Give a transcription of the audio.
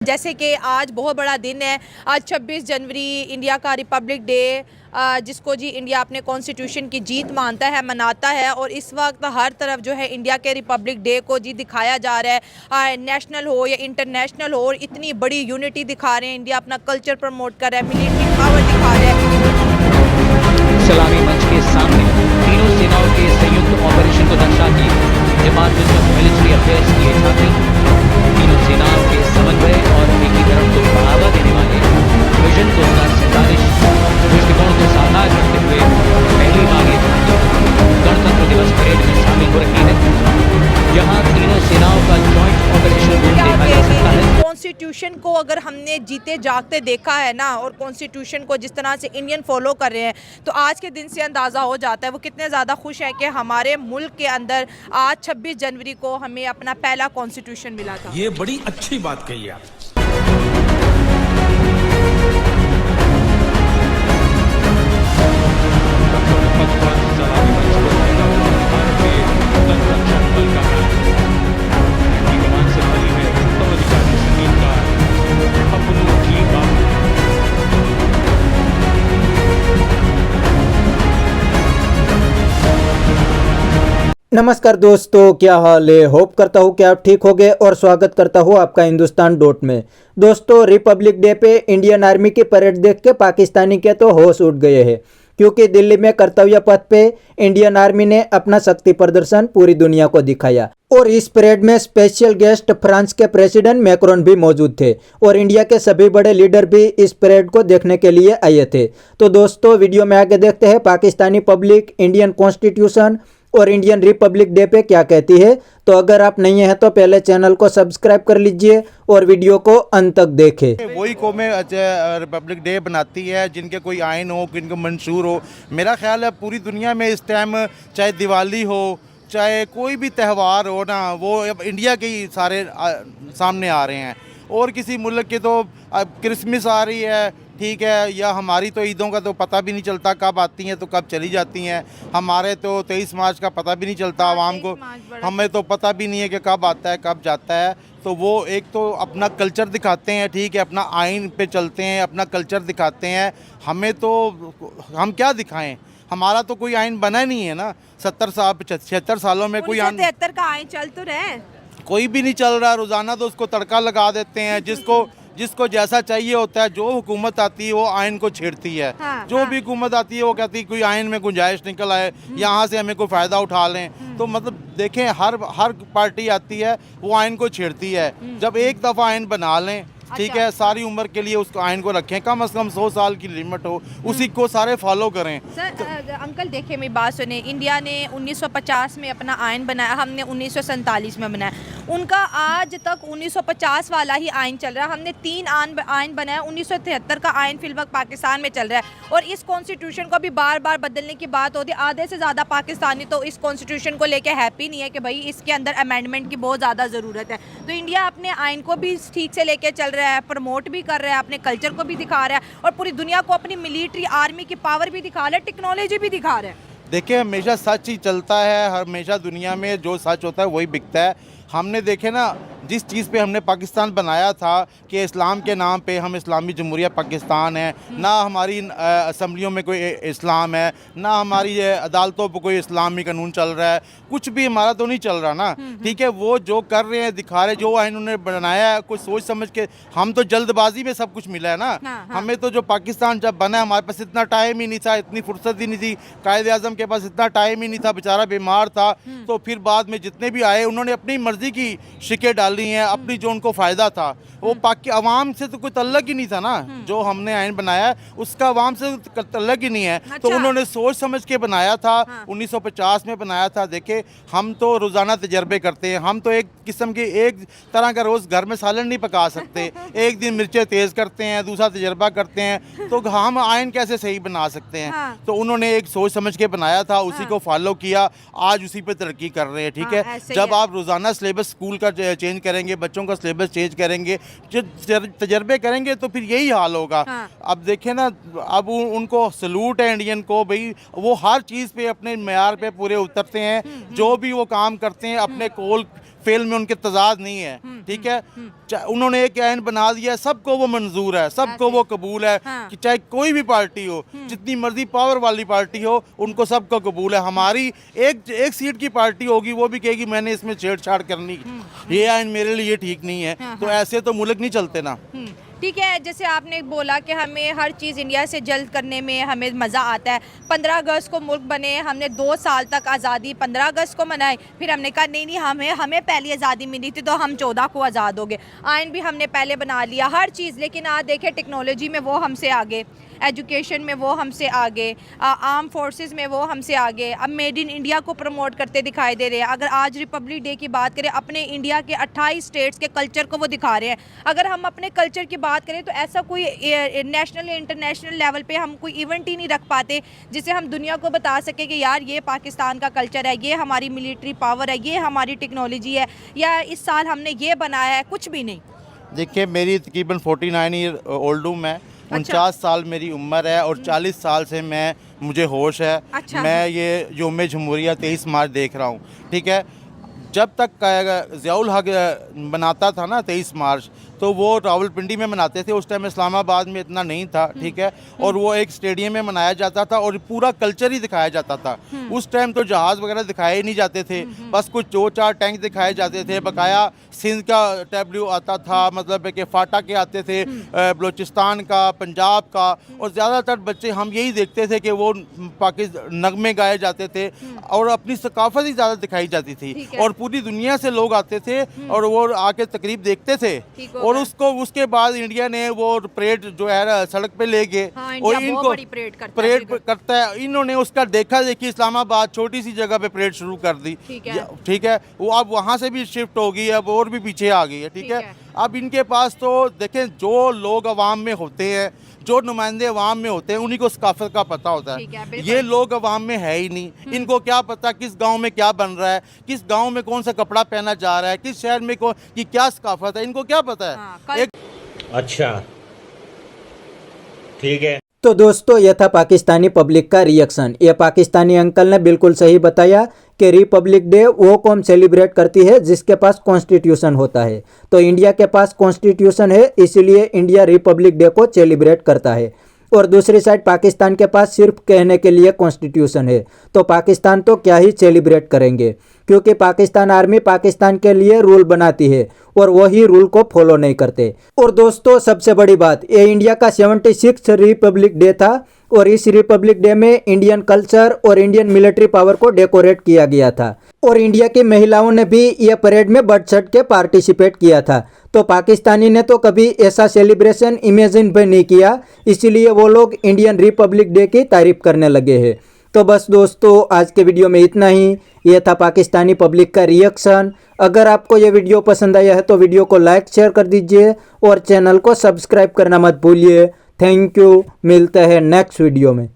जैसे कि आज बहुत बड़ा दिन है। आज 26 जनवरी इंडिया का रिपब्लिक डे, जिसको जी इंडिया अपने कॉन्स्टिट्यूशन की जीत मानता है, मनाता है। और इस वक्त हर तरफ जो है इंडिया के रिपब्लिक डे को जी दिखाया जा रहा है, नेशनल हो या इंटरनेशनल हो। और इतनी बड़ी यूनिटी दिखा रहे हैं, इंडिया अपना कल्चर प्रमोट कर रहा है, मिलिट्री पावर दिखा रहा है। सलामी मंच के सामने तीनों सेनाओं के संयुक्त ऑपरेशन को दर्शाती डिपार्टमेंट ऑफ मिलिट्री अफेयर्स की छापी तीनों सेनाओं के समन्वय और एकीकरण को बढ़ावा देने वाले विजन 2047 दृष्टिकोण को साकार करते हुए पहली बार ये गणतंत्र दिवस परेड में शामिल हो रही है। यहाँ तीनों सेनाओं का जॉइंट ऑपरेशन ग्रुप देखा जा सकता है। कॉन्स्टिट्यूशन को अगर हमने जीते जागते देखा है ना, और कॉन्स्टिट्यूशन को जिस तरह से इंडियन फॉलो कर रहे हैं, तो आज के दिन से अंदाज़ा हो जाता है वो कितने ज़्यादा खुश हैं कि हमारे मुल्क के अंदर आज 26 जनवरी को हमें अपना पहला कॉन्स्टिट्यूशन मिला था। ये बड़ी अच्छी बात कही आप। नमस्कार दोस्तों, क्या हाल है। होप करता हूँ कि आप ठीक होंगे और स्वागत करता हूँ आपका हिंदुस्तान डॉट में। दोस्तों, रिपब्लिक डे पे इंडियन आर्मी की परेड देख के पाकिस्तानी के तो होश उड़ गए हैं, क्योंकि दिल्ली में कर्तव्य पथ पे इंडियन आर्मी ने अपना शक्ति प्रदर्शन पूरी दुनिया को दिखाया। और इस परेड में स्पेशल गेस्ट फ्रांस के प्रेसिडेंट मैक्रोन भी मौजूद थे और इंडिया के सभी बड़े लीडर भी इस परेड को देखने के लिए आए थे। तो दोस्तों, वीडियो में आगे देखते हैं पाकिस्तानी पब्लिक इंडियन कॉन्स्टिट्यूशन और इंडियन रिपब्लिक डे पे क्या कहती है। तो अगर आप नहीं हैं तो पहले चैनल को सब्सक्राइब कर लीजिए और वीडियो को अंत तक देखें। वही कौमें रिपब्लिक डे बनाती है जिनके कोई आइन हो, जिनको मंशूर हो। मेरा ख्याल है पूरी दुनिया में इस टाइम चाहे दिवाली हो, चाहे कोई भी त्यौहार हो ना, वो अब इंडिया के ही सारे सामने आ रहे हैं। और किसी मुल्क के तो अब क्रिसमस आ रही है, ठीक है, या हमारी तो ईदों का तो पता भी नहीं चलता कब आती हैं तो कब चली जाती हैं। हमारे तो 23 मार्च का पता भी नहीं चलता आवाम को, हमें तो पता भी नहीं है कि कब आता है कब जाता है। तो वो एक तो अपना कल्चर दिखाते हैं, ठीक है, अपना आइन पे चलते हैं, अपना कल्चर दिखाते हैं। हमें तो हम क्या दिखाएं, हमारा तो कोई आइन बना नहीं है ना। 76 सालों में कोई आइन, 73 का आइन चल तो रहे, कोई भी नहीं चल रहा। रोज़ाना तो उसको तड़का लगा देते हैं, जिसको जैसा चाहिए होता है। जो हुकूमत आती है वो आइन को छेड़ती है। जो भी हुकूमत आती है वो कहती है कोई आइन में गुंजाइश निकल आए, यहाँ से हमें कोई फ़ायदा उठा लें। तो मतलब देखें, हर पार्टी आती है वो आइन को छेड़ती है। जब एक दफ़ा आइन बना लें, ठीक है, सारी उम्र के लिए उसको आइन को रखें, कम से कम 100 साल की लिमिट हो, उसी को सारे फॉलो करें। सर, अंकल देखिए मेरी बात सुने। इंडिया ने 1950 में अपना आइन बनाया, हमने 1947 में बनाया। उनका आज तक 1950 वाला ही आइन चल रहा है। हमने 3 आइन बनाया। 1973 का आइन फिलहाल पाकिस्तान में चल रहा है और इस कॉन्स्टिट्यूशन को भी बार बार बदलने की बात होती है। आधे से ज़्यादा पाकिस्तानी तो इस कॉन्स्टिट्यूशन को लेकर हैप्पी नहीं है कि भाई इसके अंदर अमेंडमेंट की बहुत ज़्यादा ज़रूरत है। तो इंडिया अपने आइन को भी ठीक से लेकर चल रहा है, प्रमोट भी कर रहा है, अपने कल्चर को भी दिखा रहा है और पूरी दुनिया को अपनी मिलिट्री आर्मी की पावर भी दिखा रहा है, टेक्नोलॉजी भी दिखा रहा है। देखिए, हमेशा सच ही चलता है, हमेशा दुनिया में जो सच होता है वही बिकता है। हमने देखे ना, जिस चीज़ पे हमने पाकिस्तान बनाया था कि इस्लाम के नाम पे हम इस्लामी जमहूरिया पाकिस्तान है, ना हमारी असम्बलियों में कोई इस्लाम है, ना हमारी अदालतों पर कोई इस्लामी कानून चल रहा है, कुछ भी हमारा तो नहीं चल रहा ना। ठीक है, वो जो कर रहे हैं, दिखा रहे, जो आइन उन्होंने बनाया है कुछ सोच समझ के। हम तो जल्दबाजी में सब कुछ मिला है ना। हमें तो जो पाकिस्तान जब बना, हमारे पास इतना टाइम ही नहीं था, इतनी फुर्सत ही नहीं थी, कायदे आज़म के पास इतना टाइम ही नहीं था, बेचारा बीमार था। तो फिर बाद में जितने भी आए उन्होंने अपनी मर्जी की शिकें डाली हैं, अपनी जो उनको फ़ायदा था। वो पाकि अवाम से तो कोई तल्लक ही नहीं था ना। जो हमने आइन बनाया है उसका अवाम से तल्लक ही नहीं है। अच्छा। तो उन्होंने सोच समझ के बनाया था। 1950 में बनाया था। देखे, हम तो रोज़ाना तजर्बे करते हैं, हम तो एक किस्म की एक तरह का रोज़ घर में सालन नहीं पका सकते। एक दिन मिर्चें तेज़ करते हैं, दूसरा तजर्बा करते हैं, तो हम आइन कैसे सही बना सकते हैं। तो उन्होंने एक सोच समझ के बनाया था, उसी को फॉलो किया, आज उसी पे तरक्की कर रहे हैं। ठीक है, जब आप रोज़ाना सिलेबस स्कूल का चेंज करेंगे, बच्चों का सिलेबस चेंज करेंगे, तजर्बे करेंगे, तो फिर यही हाल होगा। अब देखें ना, अब उनको सलूट है इंडियन को, भाई वो हर चीज़ पे अपने मेयार पे पूरे उतरते हैं। जो भी वो काम करते हैं अपने कोल फेल में उनके तजाद नहीं है, ठीक है। उन्होंने एक आयन बना दिया, सबको वो मंजूर है, सबको वो कबूल है हाँ। कि चाहे कोई भी पार्टी हो, जितनी मर्जी पावर वाली पार्टी हो, उनको सबको कबूल है। हमारी एक सीट की पार्टी होगी, वो भी कहेगी मैंने इसमें छेड़छाड़ करनी, ये आयन मेरे लिए ठीक नहीं है। तो ऐसे तो मुल्क नहीं चलते ना। ठीक है, जैसे आपने बोला कि हमें हर चीज़ इंडिया से जल्द करने में हमें मज़ा आता है। 15 अगस्त को मुल्क बने, हमने 2 साल तक आज़ादी 15 अगस्त को मनाई, फिर हमने कहा नहीं हमें पहली आज़ादी मिली थी तो हम 14 को आज़ाद हो गए। आइन भी हमने पहले बना लिया, हर चीज़। लेकिन आज देखें टेक्नोलॉजी में वो हमसे आगे, एजुकेशन में वो हमसे आगे, आर्म फोर्सेस में वो हमसे आगे। अब मेड इन इंडिया को प्रमोट करते दिखाई दे रहे हैं। अगर आज रिपब्लिक डे की बात करें, अपने इंडिया के 28 स्टेट्स के कल्चर को वो दिखा रहे हैं। अगर हम अपने कल्चर की बात करें तो ऐसा कोई नेशनल या इंटरनेशनल लेवल पे हम कोई इवेंट ही नहीं रख पाते जिसे हम दुनिया को बता सके कि यार ये पाकिस्तान का कल्चर है, ये हमारी मिलिट्री पावर है, ये हमारी टेक्नोलॉजी है, या इस साल हमने ये बनाया है। कुछ भी नहीं। देखिए, मेरी तकरीबन 49 ईयर ओल्ड हूँ मैं। 49 साल मेरी उम्र है और 40 साल से मुझे होश है। अच्छा। मैं ये योम जमहूरिया 23 मार्च देख रहा हूँ, ठीक है। जब तक ज़ियाउल हक बनाता था ना 23 मार्च, तो वो रावलपिंडी में मनाते थे। उस टाइम इस्लामाबाद में इतना नहीं था, ठीक है। और वो एक स्टेडियम में मनाया जाता था और पूरा कल्चर ही दिखाया जाता था। उस टाइम तो जहाज़ वगैरह दिखाए नहीं जाते थे, बस कुछ 2-4 टैंक दिखाए जाते थे। बकाया सिंध का टैब्लू आता था, मतलब कि फाटा के आते थे, बलूचिस्तान का, पंजाब का। और ज़्यादातर बच्चे हम यही देखते थे कि वो पाकिस्तान नगमे गाए जाते थे और अपनी सकाफत ही ज़्यादा दिखाई जाती थी। और पूरी दुनिया से लोग आते थे और वो आके तकरीब देखते थे। और उसके बाद इंडिया ने वो परेड जो है ना सड़क पे ले गए। हाँ, और इंडिया इनको बहुत बड़ी परेड करता है। इन्होंने उसका देखा देखी इस्लामाबाद छोटी सी जगह पे परेड शुरू कर दी, ठीक है। वो अब वहाँ से भी शिफ्ट हो गई, अब और भी पीछे आ गई है, ठीक है। अब इनके पास तो देखें, जो लोग अवाम में होते हैं, जो नुमाइंदे अवाम में होते हैं, उन्हीं को सकाफत का पता होता है। ये लोग अवाम में है ही नहीं। इनको क्या पता किस गांव में क्या बन रहा है, किस गांव में कौन सा कपड़ा पहना जा रहा है, किस शहर में की क्या सकाफत है, इनको क्या पता है। हाँ, अच्छा, ठीक है। तो दोस्तों, यह था पाकिस्तानी पब्लिक का रिएक्शन। यह पाकिस्तानी अंकल ने बिल्कुल सही बताया कि रिपब्लिक डे वो कौम सेलिब्रेट करती है जिसके पास कॉन्स्टिट्यूशन होता है। तो इंडिया के पास कॉन्स्टिट्यूशन है, इसलिए इंडिया रिपब्लिक डे को सेलिब्रेट करता है। और दूसरी साइड पाकिस्तान के पास सिर्फ कहने के लिए कॉन्स्टिट्यूशन है, तो पाकिस्तान तो क्या ही सेलिब्रेट करेंगे, क्योंकि पाकिस्तान आर्मी पाकिस्तान के लिए रूल बनाती है और वही रूल को फॉलो नहीं करते। और दोस्तों, सबसे बड़ी बात, ये इंडिया का 76 रिपब्लिक डे था और इस रिपब्लिक डे में इंडियन कल्चर और इंडियन मिलिट्री पावर को डेकोरेट किया गया था। और इंडिया की महिलाओं ने भी ये परेड में बढ़ चढ़ के पार्टिसिपेट किया था। तो पाकिस्तानी ने तो कभी ऐसा सेलिब्रेशन इमेजिन भी नहीं किया, इसीलिए वो लोग इंडियन रिपब्लिक डे की तारीफ करने लगे हैं। तो बस दोस्तों, आज के वीडियो में इतना ही। ये था पाकिस्तानी पब्लिक का रिएक्शन। अगर आपको ये वीडियो पसंद आया है तो वीडियो को लाइक शेयर कर दीजिए और चैनल को सब्सक्राइब करना मत भूलिए। थैंक यू, मिलते हैं नेक्स्ट वीडियो में।